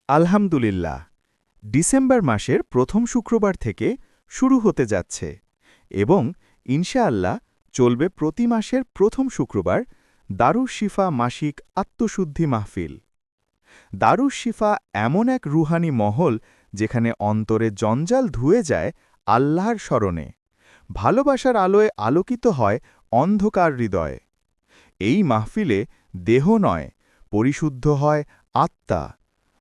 আলহামদুলিল্লাহ, ডিসেম্বর মাসের প্রথম শুক্রবার থেকে শুরু হতে যাচ্ছে এবং ইনশাআল্লাহ চলবে প্রতি মাসের প্রথম শুক্রবার দারুশ শিফা মাসিক আত্মশুদ্ধি মাহফিল। দারুশ শিফা এমন এক রুহানি মহল যেখানে অন্তরে জঞ্জাল ধুয়ে যায় আল্লাহর স্মরণে, ভালোবাসার আলোয় আলোকিত হয় অন্ধকার হৃদয়। এই মাহফিলে দেহ নয়, পরিশুদ্ধ হয় আত্মা,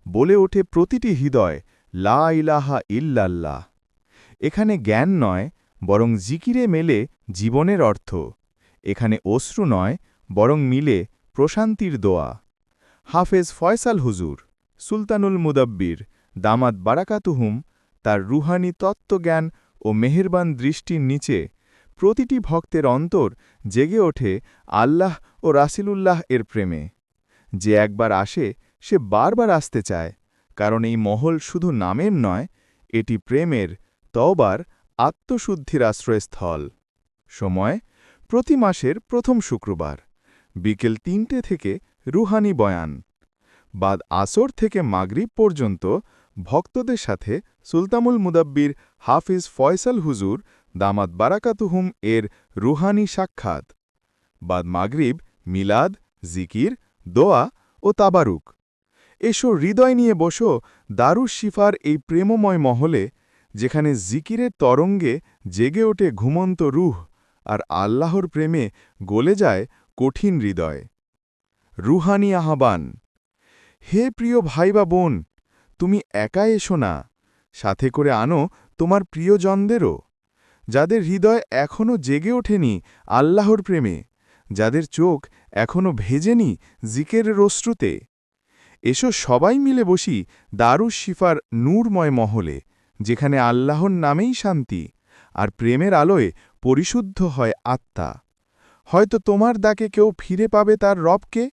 বলে ওঠে প্রতিটি হৃদয়, লা ইলাহা ইল্লাল্লাহ। এখানে জ্ঞান নয়, বরং জিকিরে মেলে জীবনের অর্থ। এখানে অশ্রু নয়, বরং মিলে প্রশান্তির দোয়া। হাফেজ ফয়সাল হুজুর, সুলতানুল মুদাব্বির, দামাত বারাকাতুহুম, তার রুহানি তত্ত্বজ্ঞান ও মেহেরবান দৃষ্টির নিচে প্রতিটি ভক্তের অন্তর জেগে ওঠে আল্লাহ ও রাসিলুল্লাহ এর প্রেমে। যে একবার আসে সে বারবার আসতে চায়, কারণ এই মহল শুধু নামের নয়, এটি প্রেমের, তওবার, আত্মশুদ্ধির আশ্রয়স্থল। সময় প্রতি মাসের প্রথম শুক্রবার বিকেল ৩টে থেকে রুহানি বয়ান, বাদ আসর থেকে মাগরিব পর্যন্ত ভক্তদের সাথে সুলতানুল মুদাব্বির হাফিজ ফয়সাল হুজুর দামাত বারাকাতুহুম এর রুহানি সাক্ষাৎ, বাদ মাগরিব মিলাদ, জিকির, দোয়া ও তাবারুক। এসো হৃদয় নিয়ে বসো দারুশ শিফার এই প্রেমময় মহলে, যেখানে জিকিরের তরঙ্গে জেগে ওঠে ঘুমন্ত রুহ আর আল্লাহর প্রেমে গলে যায় কঠিন হৃদয়। রুহানি আহ্বান। হে প্রিয় ভাই বা বোন, তুমি একা এসো না, সাথে করে আনো তোমার প্রিয়জনদেরও, যাদের হৃদয় এখনও জেগে ওঠেনি আল্লাহর প্রেমে, যাদের চোখ এখনও ভেজেনি জিকেরের অশ্রুতে। এসো সবাই মিলে বসি দারুশ শিফার নূরময় মহলে, যেখানে আল্লাহর নামেই শান্তি আর প্রেমের আলোয় পরিশুদ্ধ হয় আত্মা। হয়তো তোমার ডাকে কেউ ফিরে পাবে তার রবকে,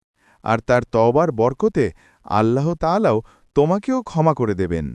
আর তার তওবার বরকতে আল্লাহ তাআলাও তোমাকেও ক্ষমা করে দেবেন।